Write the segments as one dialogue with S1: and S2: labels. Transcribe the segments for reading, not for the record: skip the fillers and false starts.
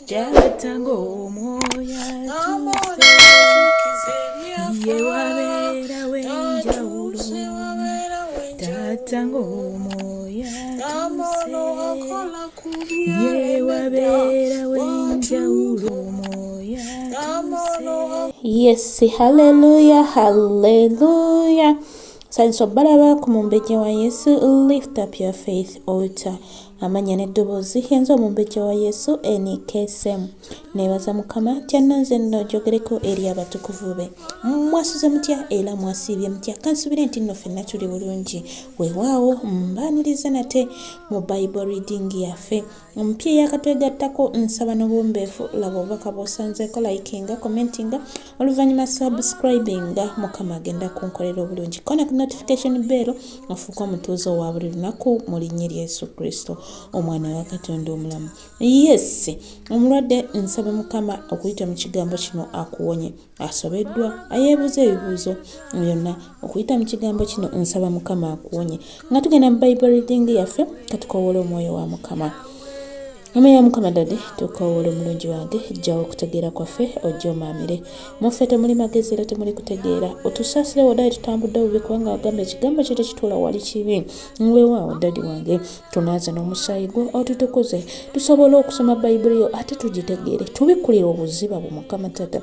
S1: Jatango moya tuse ye wabera wenjaulo Jatango moya tuse ye wabera wenjaulo moya tuse. Yes, hallelujah, hallelujah. Sanso balaba ku mumbejja wa Yesu, lift up your faith altar. Amanya n'eddoboozi yenza omumbejja wa Yesu NKSM. Neebaza Mukama tyananze nno jogereko eri abatukuvu be. Mwasuze mutya era mwasiibye mutya? Kansubire nti nno ffenna tuli bulungi. Weewaawo mbaaniriza nate mu Bible reading yaffe ompya eyakatwegattako nsaba n'obuwombeefu laba obubaka bw'osanzeeko likinga, commentinga, oluvannyuma subscribinga. Mukama agenda kunkolera obulungi. Kona ku notification bell ofuuka omutuuze owa buli lunaku mu linnya lya Yesu Kristo omwana wa Katonda omulamu. Yes, omulwadde nsaba Mukama okuyita mu kigambo kino akuwonye. Asobeddwa ayeebuuza ebibuuzo byonna okuyita mu kigambo kino nsaba Mukama akuwonye. Nga tugenda mu Bible reading yaffe katukowola omwoyo wa Mukama. Ameya Mukama dadi tukowola omulungi wange jjawo okutegeera kwaffe ojja omaamire. Muffe temuli magezi era temuli kutegeera. Otusaasire waddayi tutambudde bubi kubanga wagamba ekigambo kyo tekituula wali kibi. Weewaawo dadi wange tunaaze n'omusaayi gwo otutukuze tusobole okusoma Bayibuli yo ate tugitegeere tubikkulire obuziba bwo Mukama Tata.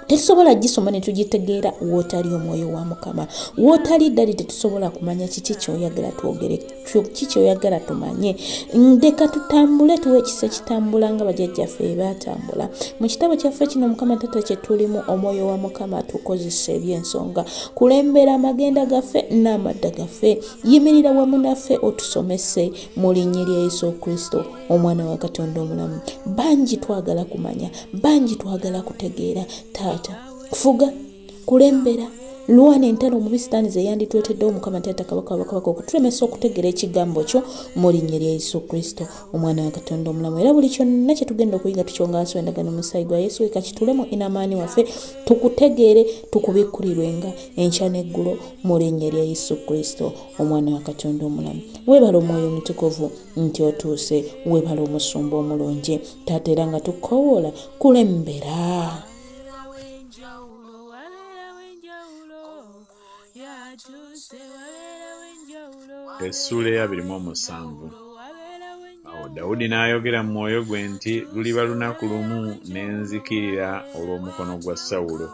S1: Tetusobola gisoma ne tugitegeera wootali omwoyo wa Mukama. Wootali ddali tetusobola kumanya kiki kyoyagala twogere, kiki kyoyagala tumanye. Ndeka tutambule tuwe ekisa kitambula nga bajjajjaffe baatambula. Mu kitabo kyaffe kino Mukama Tata kye tulimu omwoyo wa Mukama atukozesa eby'ensonga. Kulembera amagenda gaffe n'amadda gaffe. Yimirira wamu naffe otusomese mu linnya lya Yesu Kristo omwana wa Katonda omulamu. Bangi twagala kumanya, bangi twagala kutegeera. Kufuga, kulembera, luwana entalo mu bisitaani ze yanditweteddewo Mukama Tata kabaka wabakabaka okutulemesa okutegeera ekigambo kyo mu linnya lya Yesu Kristo omwana wa Katonda omulamu. Era buli kyonna kye tugenda okuyiga tukyongaso endagaano musaayi gwa Yesu eka kitulemu inamaani waffe tukutegeere tukubikkulirwenga enkya n'eggulo mu linnya lya Yesu Kristo omwana wa Katonda omulamu. Weebala omwoyo omutukuvu nti otuuse, weebala omusumba omulungi Taata era nga tukoowoola kulembera.
S2: Essula ya 27. Awo Dawudi n'ayogera mu mwoyo gwe nti luliba lunaku lumu ne nzikirira olw'omukono gwa Sawulo.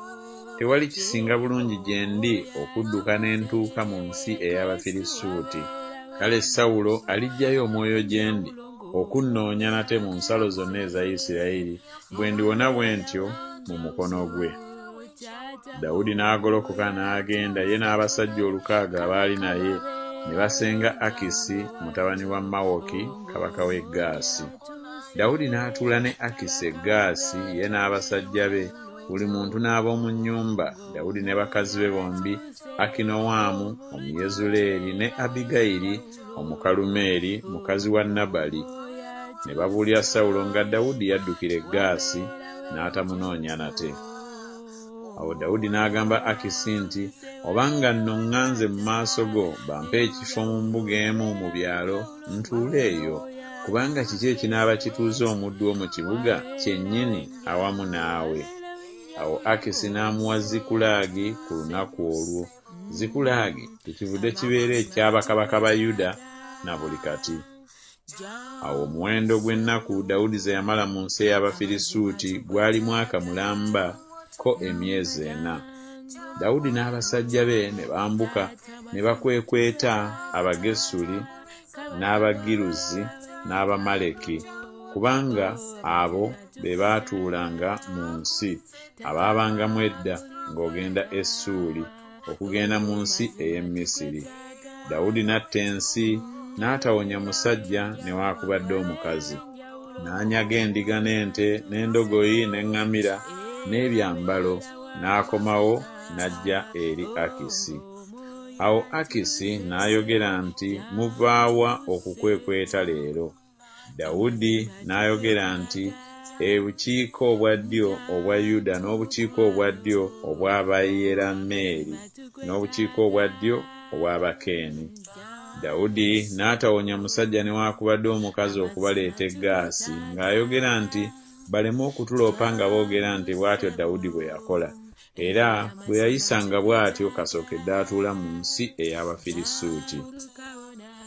S2: Tewali kisinga bulungi gye ndi okudduka ne ntuuka mu nsi ey'Abafirisuuti. Kale Sawulo alijjayo omwoyo gye ndi okunnoonya nate mu nsalo zonna eza Isirayiri bwe ndiwona bwe ntyo mu mukono gwe. Dawudi n'agolokoka n'agenda ye n'abasajja 600 abaali naye ne basenga Akisi mutabani wa Mawoki kabaka w'e Gaasi. Dawudi n'atuula ne Akisi e Gaasi ye n'abasajja be buli muntu n'ab'omu nnyumba. Dawudi ne bakazi be bombi Akinowamu Omuyezuleeri ne Abigayiri Omukalumeeri mukazi wa Nabali ne babuulira Sawulo nga Dawudi yaddukira e Gaasi n'atamunoonya nate. Awo Dawudi n'agamba Akisi nti obanga nno ŋŋanze mu maaso go bampe ekifo mu mbuga emu mu byalo ntuule eyo, kubanga kiki ekinaaba kituuze omuddu wo mu kibuga kyennyini awamu naawe. Awo Akisi n'amuwa Zikulaagi ku lunaku olwo. Zikulaagi tekivudde kibeera eky'abakabaka ba Yuda na buli kati. Awo omuwendo gw'ennaku Dawudi ze yamala mu nsi ey'Abafirisuuti gwali mwaka mulamba ko emyezi 4. Dawudi n'abasajja be ne bambuka ne bakwekweta Abagesuli n'Abagiruzi n'Abamaleki, kubanga abo be baatuulanga mu nsi abaabangamu edda ng'ogenda e Ssuuli okugenda mu nsi ey'e Misiri. Dawudi n'atta ensi n'atawonya musajja newaakubadde omukazi. N'anyaga endiga n'ente n'endogoyi n'eŋŋamira n'ebyambalo n'akomawo n'ajja eri Akisi. Awo Akisi n'ayogera nti muvaawa okukwekweta leero. Dawudi n'ayogera nti obukiiko obwa ddyo obwa Yuda n'obukiiko obwa ddyo obw'Abayerameeri n'obukiiko obwa ddyo obw'Abakeeni. Dawudi n'atawonya musajja newaakubadde omukazi okubaleeta e Gaasi ng'ayogera nti baleme okutuloopa nga boogera nti bw'atyo Dawudi bwe yakola, era bwe yayisanga bw'atyo kasookedde atuula mu nsi ey'Abafirisuuti.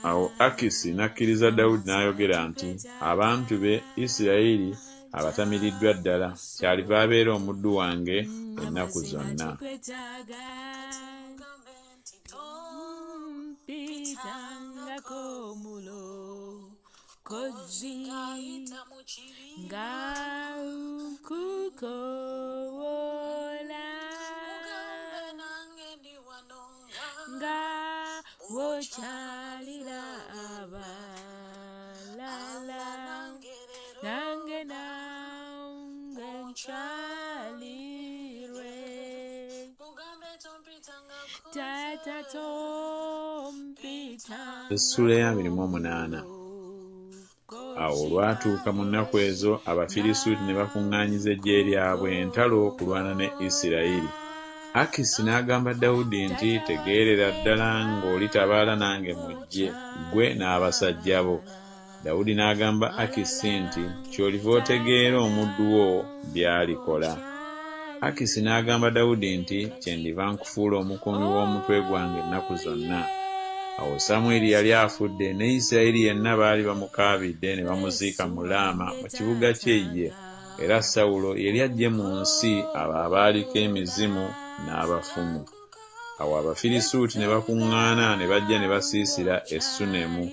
S2: Awo Akisi n'akkiriza Dawudi n'ayogera nti abantu be Isirayiri abatamiriddwa ddala, kyaliva abeera omuddu wange ennaku zonna. Essula ya 28. Awo olwatuuka mu nnaku ezo Abafirisuuti ne bakuŋŋaanyiza eggye lyabwe entalo okulwana ne Isirayiri. Akisi n'agamba Dawudi nti, tegeerera ddala ng'olitabaala nange mu ggye, ggwe n'abasajja bo. Dawudi n'agamba Akisi nti, ky'oliva otegeera omuddu wo by'alikola. Akisi n'agamba Dawudi nti, kyendiva nkufuula omukuumi w'omutwe gwange ennaku zonna. Awo Samwiri yali afudde, ne Isirayiri yenna baali bamukaabidde ne bamuziika mu Laama mu kibuga kye ye, era Sawulo yali ajje mu nsi abo abaaliko emizimu n'abafumu. Awo Abafirisuuti ne bakuŋŋaana ne bajja ne basiisira e Sunemu.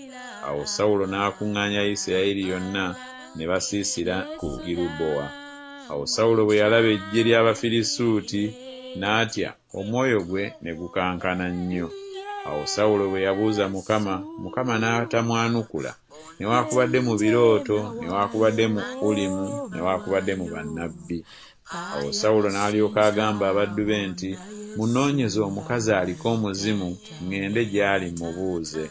S2: Awo Sawulo n'akuŋŋaanya Isirayiri yonna ne basiisira ku Girubowa. Awo Sawulo bwe yalaba eggye ly'Abafirisuuti n'atya, omwoyo gwe ne gukankana nnyo. Awo Sawulo bwe yabuuza Mukama n'atamwanukula, newaakubadde mu birooto, newaakubadde mu Ulimu, newaakubadde mu bannabbi. Awo Sawulo n'alyoka agamba abaddu be nti, munoonyeze omukazi aliko omuzimu, ŋŋende gy'ali mubuuze.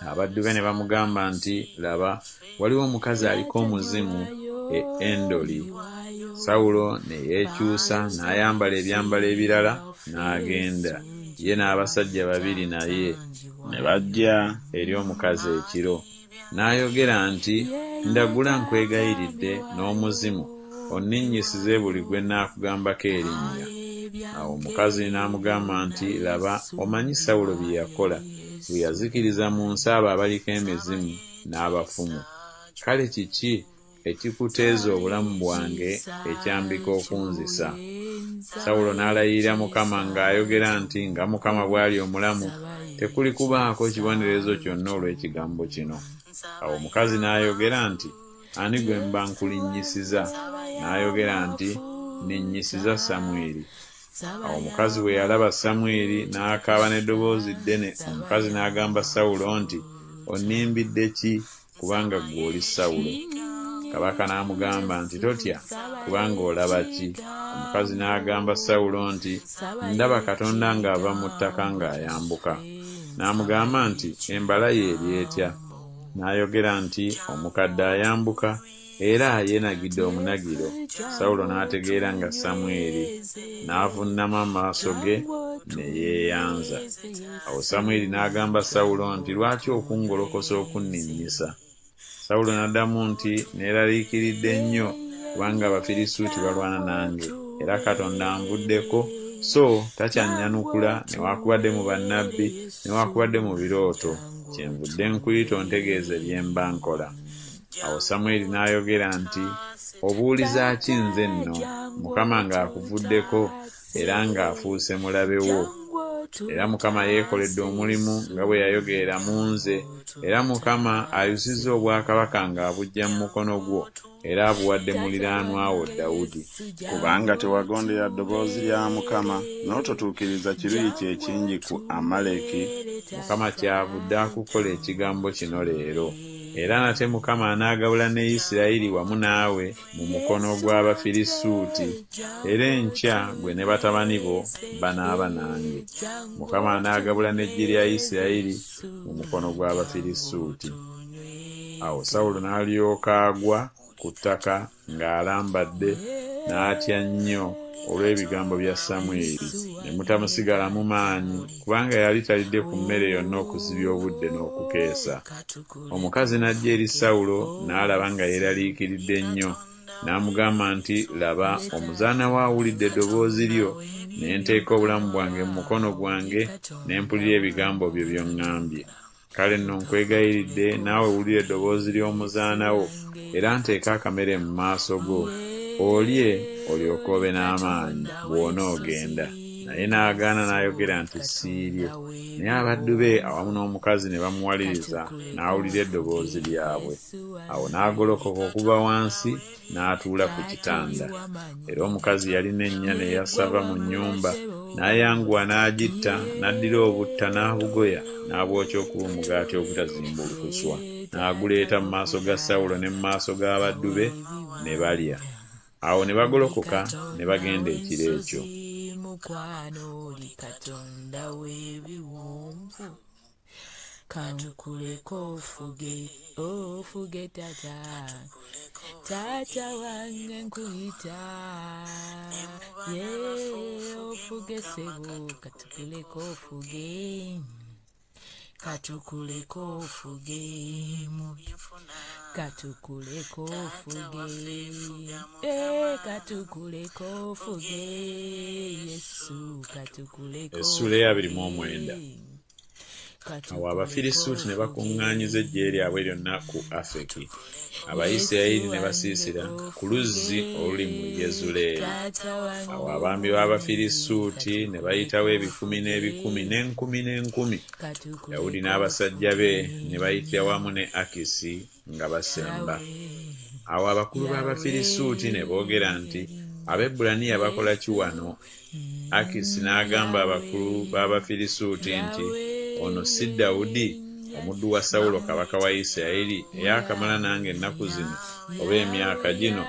S2: Abaddu be ne bamugamba nti, laba, waliwo omukazi aliko omuzimu e Endoli. Sawulo ne yeekyusa n'ayambala ebyambalo ebirala n'agenda, ye n'abasajja 2 naye, ne bajja eri omukazi ekiro. N'ayogera nti, ndagula nkwegayiridde n'omuzimu onninnyisize buli gwe nnaakugambako erinnya. Awo omukazi n'amugamba nti, laba, omanyi Sawulo bye yakola, bwe yazikiriza mu nsi abo abaliko emizimu n'abafumu. Kale kiki ekikuteeza obulamu bwange ekyambika okunzisa? Sawulo n'alayirira Mukama ng'ayogera nti, nga Mukama bw'ali omulamu, tekuli kubaako kibonerezo kyonna olw'ekigambo kino. Awo omukazi n'ayogera nti, ani gwe mba nkulinnyisiza? N'ayogera nti, ninnyisiza Samwiri. Awo omukazi bwe yalaba Samwiri n'akaaba n'eddoboozi ddene. Omukazi n'agamba Sawulo nti, onnimbidde ki? Kubanga ggwe oli Sawulo. Kabaka n'amugamba nti, totya, kubanga olaba ki? Omukazi n'agamba Sawulo nti, ndaba Katonda ng'ava mu ttaka ng'ayambuka. N'amugamba nti, embala ye eri etya? N'ayogera nti, omukadde ayambuka era yeenagidde omunagiro. Sawulo n'ategeera nga Samwiri, n'avunnama amaaso ge ne yeeyanza. Awo Samwiri n'agamba Sawulo nti, lwaki okungolokosa okunninnyisa? Sawulo n'addamu nti, neeraliikiridde nnyo, kubanga Abafirisuuti balwana nange, era Katonda anvuddeko, so takyannyanukula newaakubadde mu bannabbi, newaakubadde mu birooto. Kyenvudde nkuyita ontegeeze bye mba nkola. Awo Samwiri n'ayogera nti, obuuliza ki nze nno? Mukama ng'akuvuddeko era ng'afuuse mulabe wo. Era Mukama yeekoledde omulimu nga bwe yayogerera mu nze, era Mukama ayusizza obwakabaka ng'abuggya mu mukono gwo, era abuwadde muliraanwa wo Dawudi.
S3: Kubanga tewagondera ddoboozi lya Mukama, n'ototuukiriza kiruyi kye kingi ku Amaleki.
S2: Mukama kyavudde akukola ekigambo kino leero. Era nate Mukama anaagabula ne Isirayiri wamu naawe mu mukono gw'Abafirisuuti, era enkya gwe ne batabani bo banaaba nange. Mukama anaagabula n'eggye lya Isirayiri mu mukono gw'Abafirisuuti. Awo Sawulo n'alyoka agwa ku ttaka ng'alambadde, n'atya nnyo olw'ebigambo bya Samwiri, ne mutamusigalamu maanyi, kubanga yali talidde ku mmere yonna okuzibya obudde n'okukeesa. Omukazi n'ajja eri Sawulo n'alaba nga yeeraliikiridde nnyo, n'amugamba nti, laba, omuzaana wo awulidde eddoboozi lyo, ne nteeka obulamu bwange mu mukono gwange, ne mpulira ebigambo byo by'oŋŋambye. Kale nno nkwegayiridde naawe wulira eddoboozi ly'omuzaana wo, era nteeka akamere mu maaso go, olye olyoke obe n'amaanyi bw'onoogenda. Naye n'agaana n'ayogera nti, siirye. Naye abaddu be awamu n'omukazi ne bamuwaliriza, n'awulira eddoboozi lyabwe. Awo n'agolokoka okuva wansi n'atuula ku kitanda. Era omukazi yalina ennyana eyasava mu nnyumba, n'ayanguwa n'agitta, n'addira obutta n'abugoya, n'abwokya okuba omugaati ogutazimbulukuswa. N'aguleeta mu maaso ga Sawulo ne mu maaso g'abaddu be, ne balya. Awo ne bagolokoka ne bagenda ekiro ekyo.
S1: Kankuleko ofuge tata wange nkuyita, ofuge sebo, katukuleko ofuge, katukuleko ofuge, katukuleko ofuge, Yesu katukuleko.
S2: Essula ya 29. Awo Abafirisuuti ne bakuŋŋaanyiza eggye lyabwe lyonna ku Afeki. Abayisirayiri ne basiisira ku luzzi oluli mu Yezuleeri. Awo abaami b'Abafirisuuti ne bayitawo ebikumi n'ebikumi n'enkumi n'enkumi. Dawudi n'abasajja be ne bayitira wamu ne Akisi nga basemba. Awo abakulu b'Abafirisuuti ne boogera nti, Abaebbulaniya bakola ki wano? Akisi n'agamba abakulu b'Abafirisuuti nti, ono si Dawudi omuddu wa Sawulo kabaka wa Isirayiri eyakamala nange ennaku zino oba emyaka gino,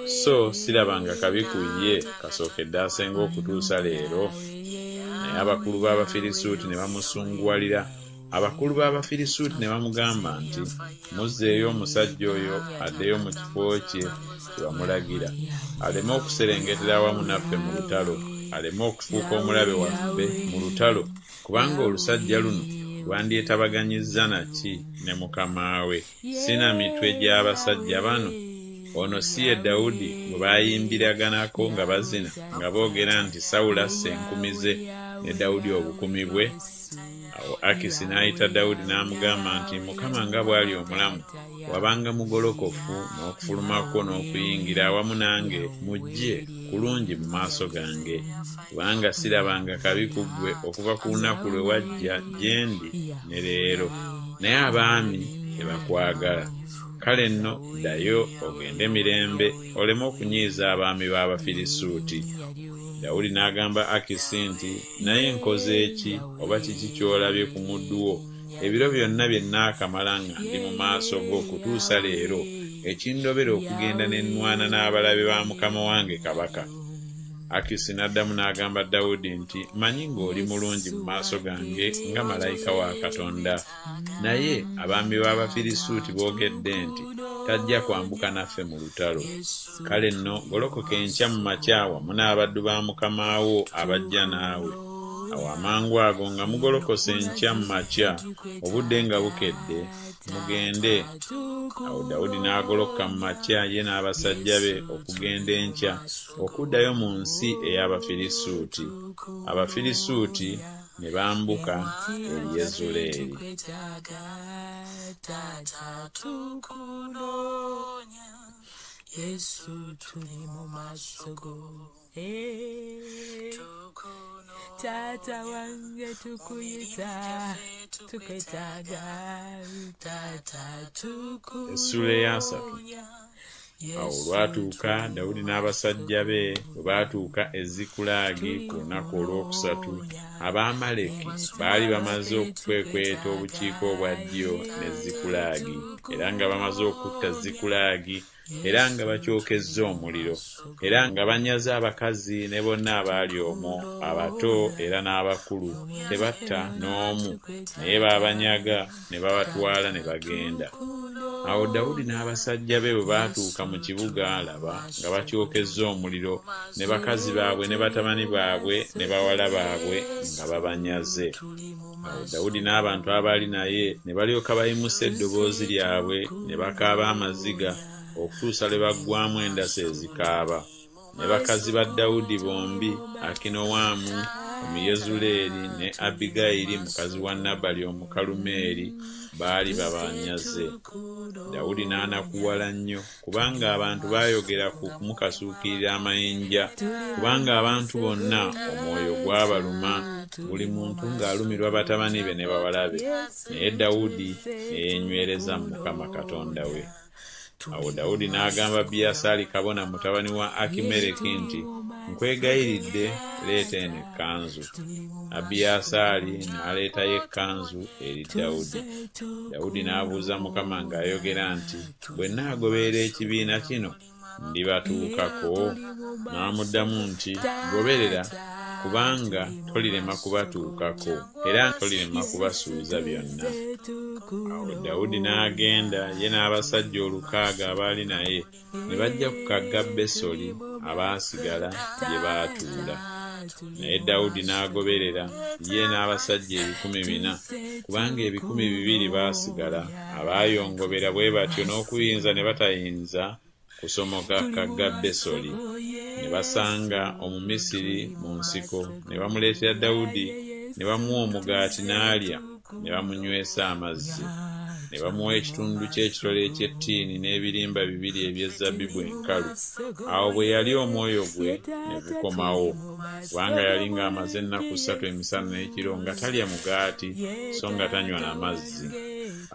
S2: so sirabanga kabi ku ye kasookedde asenga okutuusa leero. Naye abakulu b'Abafirisuuti ne bamusunguwalira. Abakulu b'Abafirisuuti ne bamugamba nti, muzzeeyo omusajja oyo addeyo mu kifo kye kye bamulagira, aleme okuserengetera awamu naffe mu lutalo, aleme okufuuka omulabe waffe mu lutalo, kubanga olusajja luno lwandyetabaganyizza naki ne mukama we, sina mitwe gy'abasajja bano. Ono si ye Dawudi bwe bayimbiraganako nga bazina, nga boogera nti Sawulo asse enkumi ze ne Dawudi obukumi bwe. Awo Akisi n'ayita Dawudi n'amugamba nti, Mukama nga bw'ali omulamu, wabanga mugolokofu n'okufulumako n'okuyingira awamu nange mujje kulungi mu maaso gange, kubanga sirabanga kabi ku ggwe okuva ku lunaku lwe wajja gye ndi ne leero, naye abaami tebakwagala. Kale nno ddayo ogende mirembe, oleme okunyiiza abaami b'Abafirisuuti. Dawudi n'agamba Akisi nti, naye nkoze eki oba kiki ky'olabye ku muddu wo ebiro byonna bye nnaakamala nga ndi mu maaso go kutuusa leero, ekindobera okugenda ne nnwana n'abalabe ba mukama wange kabaka? Akisi n'addamu n'agamba Dawudi nti, manyi ng'oli mulungi mu maaso gange nga malayika wa Katonda. Naye abaami b'Abafirisuuti boogedde nti, tajja kwambuka naffe mu lutalo. Kale nno golokoka enkya mu makya wamu n'abaddu ba mukama wo abajja naawe. Awo amangu ago nga mugolokose enkya mu makya, obudde nga bukedde, mugende. Awo Dawudi n'agolokoka mu makya ye n'abasajja be okugenda enkya okuddayo mu nsi ey'Abafirisuuti. Abafirisuuti ne bambuka eri Yezuleeri.
S1: Yesu tuli mu maaso go, tata wange tukuyita, tukwetaaga tata tukunonya.
S2: Essula ya 3. Awo olwatuuka Dawudi n'abasajja be bwe baatuuka e Zikulagi ku lunaku olwokusatu, Abaamaleki baali bamaze okukwekweta obukiiko obwa ddyo ne Zikulagi, era nga bamaze okutta Zikulagi, era nga bakyokezza omuliro, era nga banyaze abakazi ne bonna abaali omwo, abato era n'abakulu, tebatta n'omu, naye baabanyaga ne babatwala ne bagenda. Awo Dawudi n'abasajja be bwe baatuuka mu kibuga, laba nga bakyokezza omuliro, ne bakazi baabwe ne batabani baabwe ne bawala baabwe nga babanyaze. Awo Dawudi n'abantu abaali naye ne balyoka bayimusa eddoboozi lyabwe ne bakaaba amaziga, okutuusa lwe baggwaamu endasa ezikaaba. Ne bakazi ba Dawudi bombi, Akinowaamu Omuyezuleeri ne Abigayiri mukazi wa Nabali Omukalumeeri, baali babanyaze. Dawudi n'anakuwala nnyo, kubanga abantu baayogera ku kumukasuukirira amayinja, kubanga abantu bonna omwoyo gwabaluma, buli muntu ng'alumirwa batabani be ne bawala be. Naye Dawudi ne yeenywereza mu Mukama Katonda we. Awo Dawudi n'agamba Abiyasaali kabona mutabani wa Akimereki nti, nkwegayiridde leeta eno ekkanzu. Abiyasaali n'aleetayo ekkanzu eri Dawudi. Dawudi n'abuuza Mukama ng'ayogera nti, bwe nnaagoberera ekibiina kino ndibatuukako? N'amuddamu nti, goberera, kubanga tolirema kubatuukako era tolirema kubasuuza byonna. Awo Dawudi n'agenda ye n'abasajja 600 abaali naye, ne bajja ku kagga Besoli abaasigala gye baatuula. Naye Dawudi n'agoberera ye n'abasajja 400, kubanga 200 baasigala abaayongobera bwe batyo n'okuyinza ne batayinza kusomoka kagga Besoli. Ne basanga Omumisiri mu nsiko, ne bamuleetera Dawudi, ne bamuwa omugaati n'alya, ne bamunywesa amazzi. Ne bamuwa ekitundu ky'ekitole eky'ettiini n'ebirimba 2 eby'ezabbibu enkalu. Awo bwe yali omwoyo gwe ne gukomawo, kubanga yali ng'amaze ennaku 3 emisana n'ekiro nga talya mugaati so nga tanywa n'amazzi.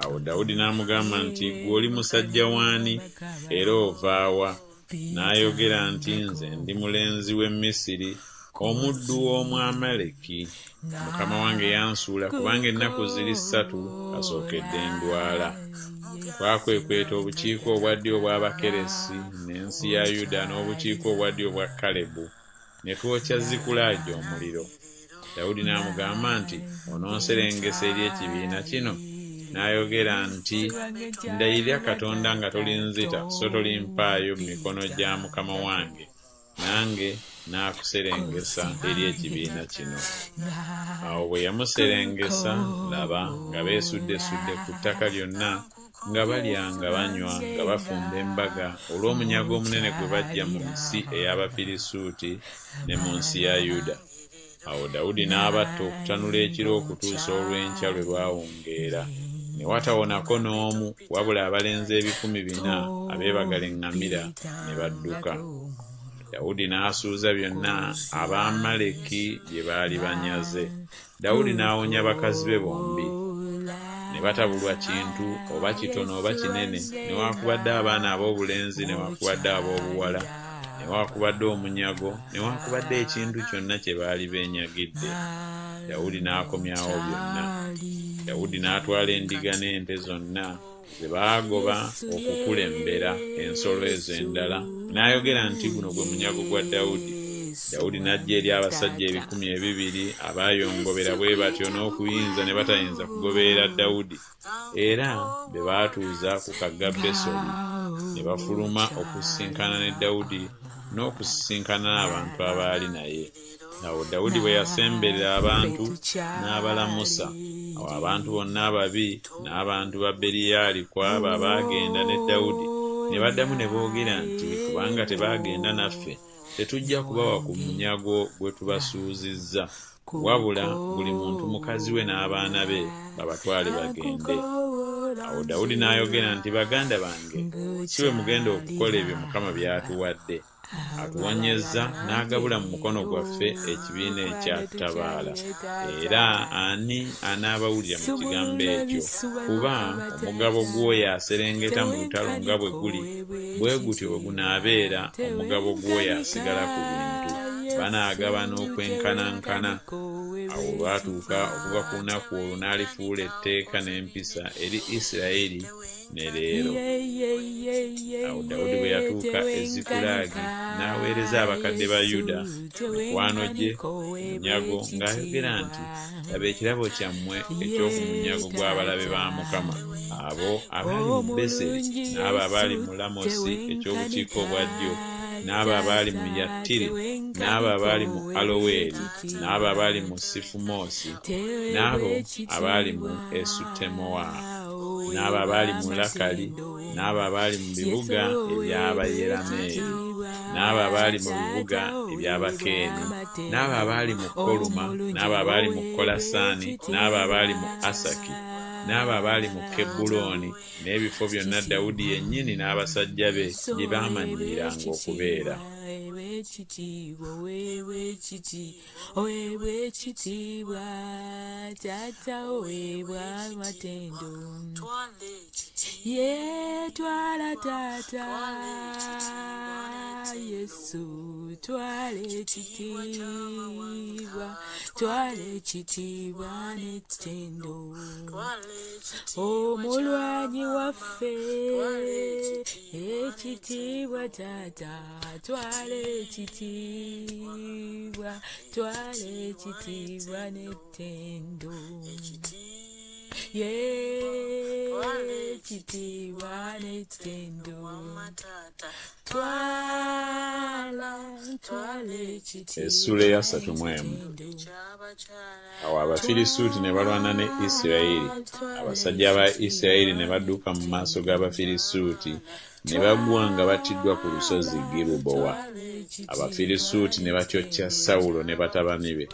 S2: Awo Dawudi n'amugamba nti, ggwe oli musajja waani era ova wa? N'ayogera nti, nze ndi mulenzi w'e Misiri, omuddu w'Omwamaleki. Mukama wange yansuula, kubanga ennaku ziri 3 kasookedde ndwala. Twakwekweta obukiiko obwa ddyo obw'Abakeresi n'ensi ya Yuda n'obukiiko obwa ddyo obwa Kalebu, ne twokya Zikulagi omuliro. Dawudi n'amugamba nti, ononserengesa eri ekibiina kino? N'ayogera nti, ndayirira Katonda nga tolinzita so tolimpaayo mu mikono gya mukama wange, nange n'akuserengesa eri ekibiina kino. Awo bwe yamuserengesa, laba nga beesudde-sudde ku ttaka lyonna, nga balya nga banywa nga bafumba embaga olw'omunyago omunene gwe bajja mu nsi ey'Abafirisuuti ne mu nsi ya Yuda. Awo Dawudi n'abatta okutanula ekiro okutuusa olw'enkya lwe lwawungeera. Ne watawonako n'omu wabula abalenzi 400 abeebagala eŋŋamira ne badduka. Dawudi n'asuuza byonna Abamaleki bye baali banyaze. Dawudi n'awonya bakazi be bombi, ne batabulwa kintu oba kitono oba kinene, newaakubadde abaana ab'obulenzi newaakubadde ab'obuwala, newaakubadde omunyago, newaakubadde ekintu kyonna kye baali beenyagidde. Dawudi n'akomyawo byonna. Dawudi n'atwala endiga n'ente zonna ze baagoba okukulembera ensolo ezo endala, n'ayogera nti guno gwe munyago gwa Dawudi. Dawudi n'ajja eri abasajja 200 abaayongobera bwe batyo n'okuyinza ne batayinza kugoberera Dawudi, era be baatuuza ku kagga Besoli, ne bafuluma okusisinkana ne Dawudi n'okusisinkana n'abantu abaali naye. Awo Dawudi bwe yasemberera abantu n'abalamusa, awo abantu bonna ababi n'abantu ba Beriyaali kwabo abaagenda ne Dawudi ne baddamu ne boogera nti, kubanga tebaagenda naffe, tetujja kubawa ku munyago gwe tubasuuzizza, wabula buli muntu mukazi we n'abaana be babatwale bagende. Awo Dawudi n'ayogera nti, baganda bange, si bwe mugenda okukola ebyo Mukama by'atuwadde. Atuwonyezza n'agabula mu mukono gwaffe ekibiina ekyatutabaala, era ani anaabawulira mu kigambo ekyo? Kuba omugabo gw'oyo aserengeta mu lutalo nga bwe guli, bwe gutyo bwe gunaabeera omugabo gw'oyo asigala ku bintu. Banaagabana okwenkanankana. Awo olwatuuka okuva ku lunaku olwo n'alifuula etteeka n'empisa eri Isirayiri ne leero. Awo Dawudi bwe yatuuka e Zikulagi n'aweereza abakadde ba Yuda mikwano gye munyago ng'ayogera nti, laba ekirabo kyammwe eky'oku munyago gw'abalabe ba Mukama, abo abaali mu Beseri n'abo abaali mu Lamosi eky'obukiiko obwa ddyo, n'abo abaali mu Yattiri, n'abo abaali mu Aloweeri, n'abo abaali mu Sifumoosi, n'abo abaali mu Esutemoa. n'abo abaali mu Lakali, n'abo abaali mu bibuga eby'Abayerameeri, n'abo abaali mu bibuga eby'Abakeeni, n'abo abaali mu Koluma, n'abo abaali mu Kolasaani, n'abo abaali mu Asaki, n'abo abaali mu Kebbulooni, n'ebifo byonna Dawudi yennyini n'abasajja be gye baamanyiriranga okubeera.
S1: Twala tata Yesu twale ekitiibwa n'ettendo omulwanyi waffe ekitiibwa tata twale ekitiibwa n'ettendo ekitiibwa n'ettendo
S2: Essula ya 3. Awo Abafirisuuti ne balwana ne Isirayiri. Abasajja ba Isirayiri ne badduka mu maaso g'Abafirisuuti ne bagwa nga battiddwa ku lusozi Girubowa. Abafirisuuti ne batyokya Sawulo ne batabani be.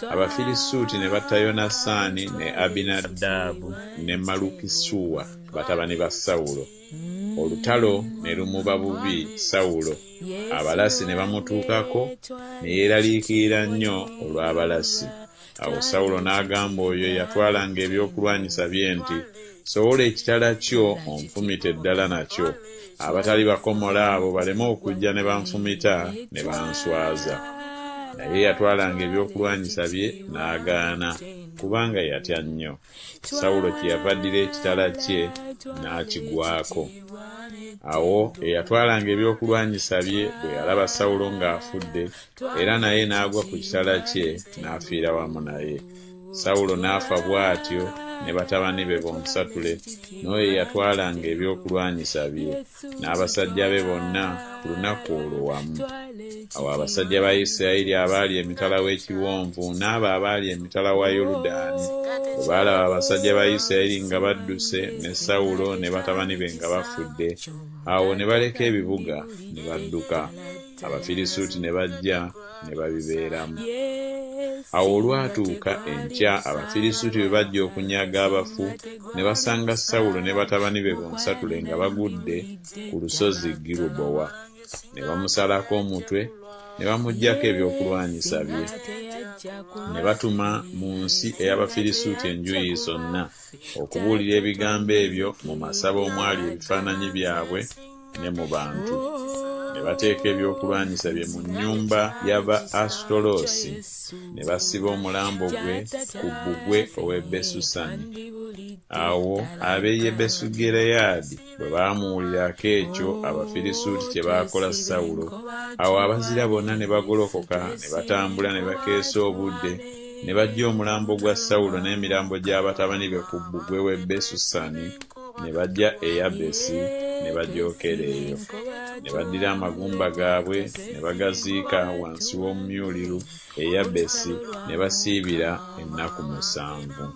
S2: Abafirisuuti ne batta Yonasaani ne Abinadaabu ne Malukisuwa batabani ba Sawulo. Olutalo ne lumuba bubi Sawulo. Abalasi ne bamutuukako ne yeeraliikirira nnyo olw'abalasi. Awo Sawulo n'agamba oyo yatwalanga ebyokulwanyisa bye nti, "Sowola ekitala kyo onfumite ddala nakyo, abatali bakomola abo baleme okujja ne banfumita ne banswaza." Naye yatwalanga ebyokulwanyisa bye n'agaana, kubanga yatya nnyo. Sawulo kyeyava addira ekitala kye n'akigwako. Awo eyatwalanga ebyokulwanyisa bye bwe yalaba Sawulo ng'afudde, era naye n'agwa ku kitala kye n'afiira wamu naye. Sawulo n'afa bw'atyo ne batabani be bonsatule, n'oyo eyatwalanga ebyokulwanyisa bye n'abasajja be bonna ku lunaku olwo wamu. Awo abasajja ba Isirayiri abaali emitala w'ekiwonvu n'abo abaali emitala wa Yoludaani bwe baalaba abasajja ba Isirayiri nga badduse ne Sawulo ne batabani be nga bafudde, awo ne baleka ebibuga ne badduka. Abafirisuuti ne bajja ne babibeeramu. Awo olwatuuka enkya Abafirisuuti bwe bajja okunyaga abafu ne basanga Sawulo ne batabani be bonsatule nga bagudde ku lusozi Girubowa. Ne bamusalako omutwe ne bamuggyako ebyokulwanyisa bye. Ne batuma mu nsi ey'Abafirisuuti enjuuyi zonna okubuulira ebigambo ebyo mu masabo omwali ebifaananyi byabwe ne mu bantu. Ne bateeka ebyokulwanyisa bye mu nnyumba y'aba Asutoloosi, ne basiba omulambo gwe ku bbugwe ow'e Besusani. Awo ab'e Yabesugireyaadi bwe baamuwulirako ekyo Abafirisuuti kye baakola Sawulo, awo abazira bonna ne bagolokoka ne batambula ne bakeesa obudde, ne baggya omulambo gwa Sawulo n'emirambo gy'abatabani be ku bbugwe w'e Besusani, ne bajja e Yabesi ne bagyokera eyo. Ne baddira amagumba gaabwe ne bagaziika wansi w'omumyuliru e Yabesi ne basiibira ennaku 7.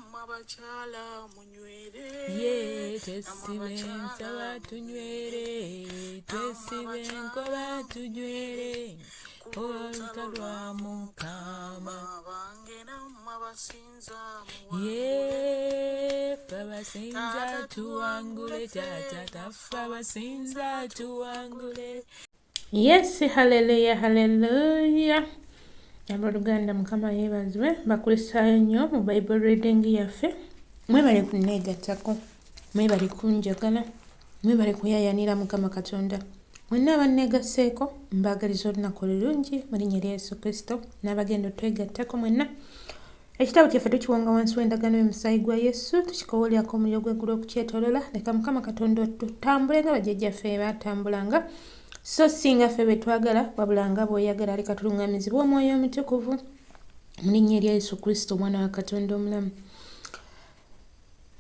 S1: Yes, hallelujah, hallelujah. Luganda mukama yeebazibwe. Bakulisaayo nnyo mu Bible reading yaffe. Mwebale kunneegattako, mwebale kunjagala, mwebale kuyayanira Mukama Katonda. Mwenna abanneegasseeko mbaagaliza olunaku olulungi mu linnya lya Yesu Kristo, n'abagenda otwegattako mwenna. Ekitabo kyaffe tukiwonga wansi w'endagaano y'omusaayi gwa Yesu, tukikowoolyako omuliro gw'eggulu okukyetoloola. Leka Mukama Katonda tutambule nga bajjajjaffe baatambulanga, so singa ffe bwe twagala wabula nga bw'oyagala. Leka tulungamizibwe Omwoyo Omutukuvu mu linnya lya Yesu Kristo, Omwana wa Katonda omulamu.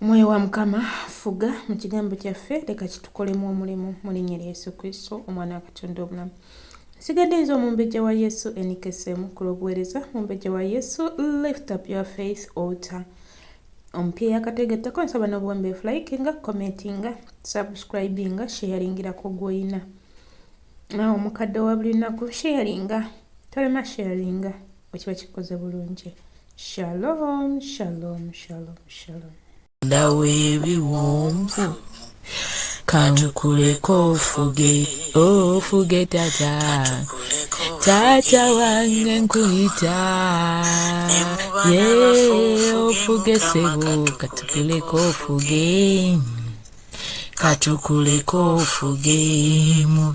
S1: Omwoyo wa Mukama fuga mu kigambo kyaffe, leka kitukolemu omulimu mu linnya lya Yesu Kristo, Omwana wa Katonda omulamu. Nsigadde nze omumbejja wa Yesu NKSM ku lw'obuweereza. Mumbejja wa Yesu, lift up your faith altar. ompya akategetako nsaba n'obuwembeefu likinga, commentinga, subscribinga, sharingirako gw'oyina. Nawe omukadde wa buli lunaku sharinga, tolema sharinga, okiba kikoze bulungi. Shalom, shalom, shalom, shalom.
S4: Ndawe ebiwonvu kantukuleko ofuge tata, tata wange nkuyita, ye ofuge sebo, katukuleko ofuge, katukuleko ofuge mu